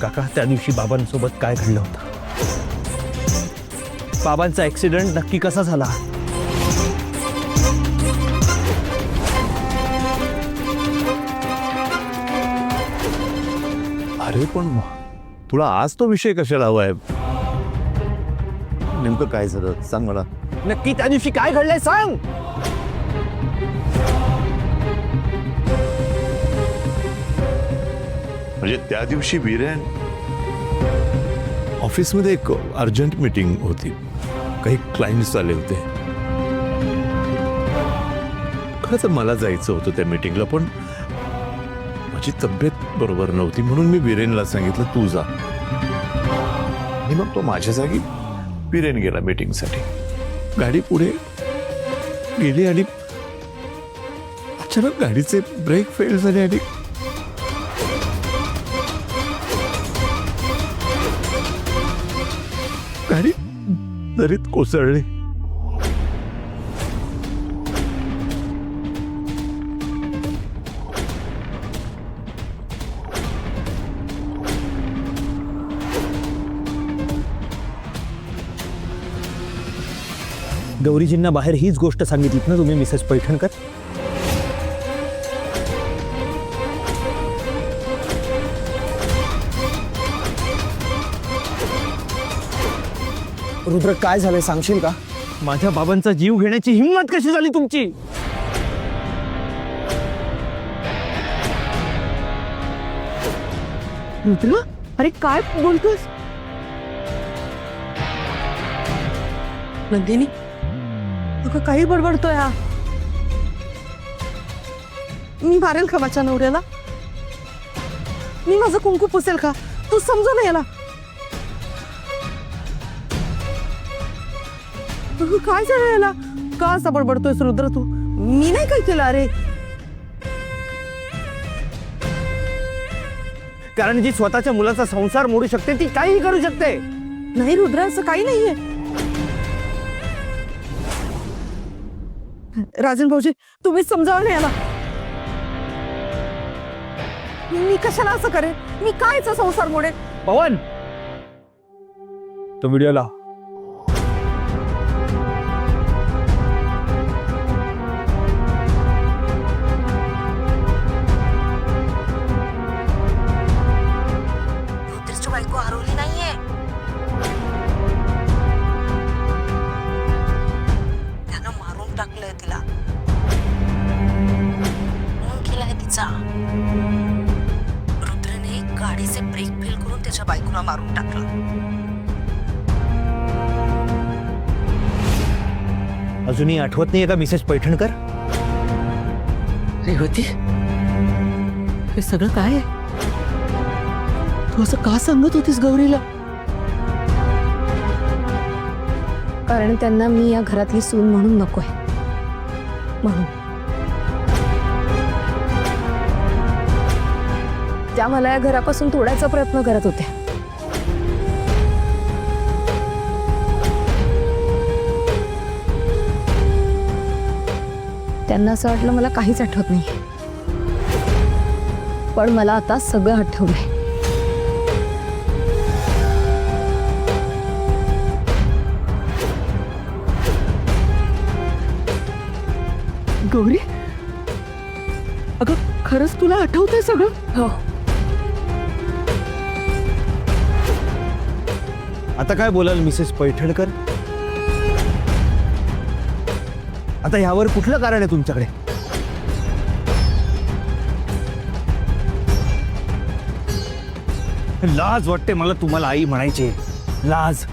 काका, त्या दिवशी बाबांसोबत काय घडलं होतं? बाबांचा ऍक्सिडेंट नक्की कसा झाला? अरे पण तुला आज तो विषय कशाला हवाय? नेमकं काय झालं सांग मला. नक्की त्या दिवशी काय घडलंय सांग. म्हणजे त्या दिवशी वीरेन ऑफिसमध्ये एक अर्जंट मीटिंग होती, काही क्लायंट्स आले होते. खरंच मला जायचं होतं त्या मीटिंगला, पण माझी तब्येत बरोबर नव्हती म्हणून मी वीरेनला सांगितलं तू जा. आणि मग तो माझ्या जागी वीरेन गेला मीटिंगसाठी. गाडी पुढे गेली आणि अचानक गाडीचे ब्रेक फेल झाले आणि गाडी दरीत कोसळली. गौरीजींना बाहेर हीच गोष्ट सांगितलीत ना तुम्ही मिसेस पैठणकर? रुद्र, काय झालंय सांगशील का? माझ्या बाबांचा जीव घेण्याची हिंमत कशी झाली तुमची? रुद्र, अरे काय बोलतोस? नंदिनी, अगं काही बडबडतोय हा. मी मारेल का माझ्या नवऱ्याला? मी माझं कुंकू पुसेल का? तू समजून याला. अगं काय झालं याला? का असं बडबडतोयस रुद्र तू? मी नाही काय केलं. अरे कारण जी स्वतःच्या मुलाचा संसार मोडू शकते ती काहीही करू शकते. नाही रुद्र, असं काही नाहीये. राजन भाऊजी, तुम्ही समजावं ना याला. मी कशाला असं करेन? मी कायचा संसार मोडेल? पवन, तो व्हिडिओ लाव. रुद्रची बायको हरवली नाहीये. त्यानं मारून टाकलंय तिला. खून केलाय तिचा. रुद्रने गाडीचे ब्रेक फेल करून त्याच्या बायकोला मारून टाकलं. अजूनही आठवत नाहीये का मिसेस पैठणकर? रेवती, हे सगळं काय आहे? तू असं का सांगत होतीस गौरीला? कारण त्यांना मी या घरातली सून म्हणून नकोय म्हणून. त्या मला या घरापासून तोडायचा प्रयत्न करत होत्या. त्यांना असं वाटलं मला काहीच आठवत नाही, पण मला आता सगळं आठवलंय. गौरी, अगं खरंच तुला आठवतंय सगळं? हो. आता काय बोलाल मिसेस पैठणकर? आता ह्यावर कुठलं कारण आहे तुमच्याकडे? लाज वाटते मला तुम्हाला आई म्हणायची. लाज.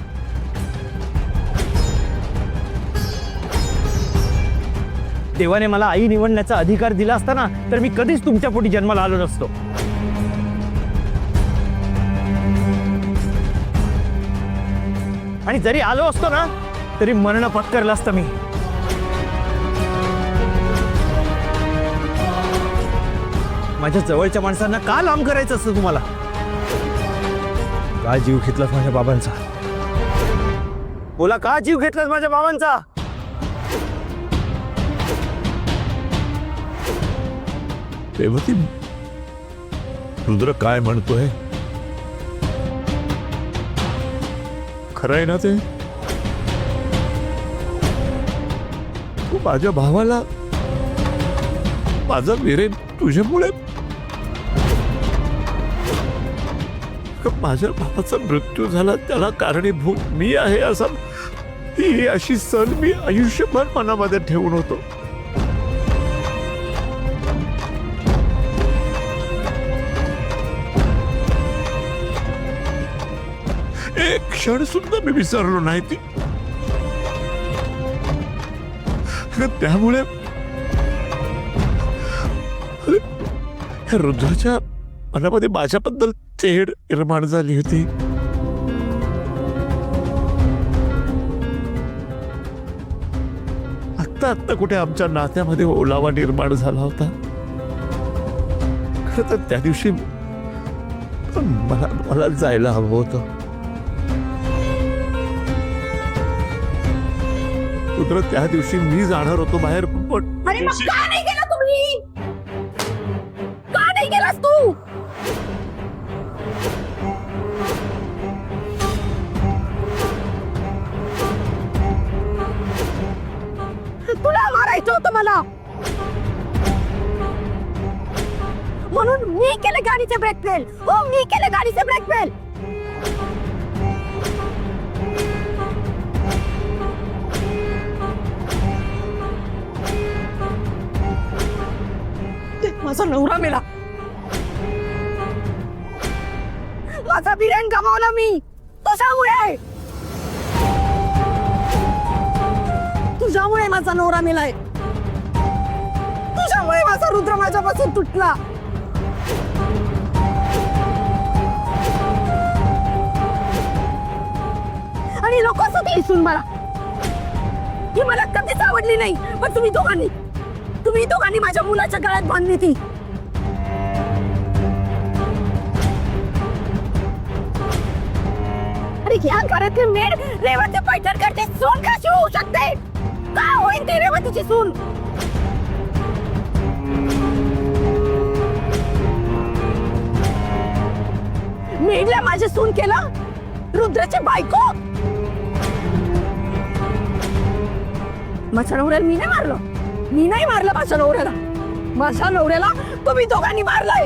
देवाने मला आई निवडण्याचा अधिकार दिला असता ना, तर मी कधीच तुमच्या पोटी जन्माला आलो नसतो. आणि जरी आलो असतो ना, तरी मरण पत्करलं असतं मी. माझ्या जवळच्या माणसांना का लांब करायचं असतं तुम्हाला? का जीव घेतलास माझ्या बाबांचा? बोला, का जीव घेतलास माझ्या बाबांचा? रेवती, रुद्र काय म्हणतोय? खरं आहे ना ते? तू माझ्या भावाला, माझा वीरेन तुझ्यामुळे, माझ्या भावाचा मृत्यू झाला त्याला कारणीभूत मी आहे असा, ही अशी सन मी आयुष्यभर मनामध्ये ठेवून होतो. एक क्षण सुद्धा मी विसरलो नाही ती. त्यामुळे रुद्राच्या मनामध्ये माझ्याबद्दल तेढ निर्माण झाली होती. आत्ता कुठे आमच्या नात्यामध्ये ओलावा निर्माण झाला होता. खरं तर त्या दिवशी मला जायला हवं होतं. रुद्र, त्या दिवशी मी जाणार होतो बाहेर, पण अरे मग का नाही गेला तुम्ही? का नाही गेलास तू? तुला मारायचं होतं मला, म्हणून मी केले गाडीचे ब्रेक फेल. हो, मी केले गाडीचे ब्रेक फेल. माझा नवरा मेला, माझा बिर्याणी गमावला मी कशामुळे? तुझ्यामुळे माझा नवरा मेलाय, तुझ्यामुळे माझा रुद्र माझ्यापासून तुटला. आणि लोक असं दिसून मला, ही मला कधीच आवडली नाही. पण तुम्ही दोघांनी माझ्या मुलाच्या गळ्यात बांधली ती. अरे या घरातील मेड रेवती पैठण करते, सून कशी होऊ शकते? काय होईल ती रेवतीची सून? मेडला माझी सून केलं, रुद्राची बायको. माझ्या नवऱ्याला मी नाही मारलं माझ्या नवऱ्याला तुम्ही दोघांनी मारलंय.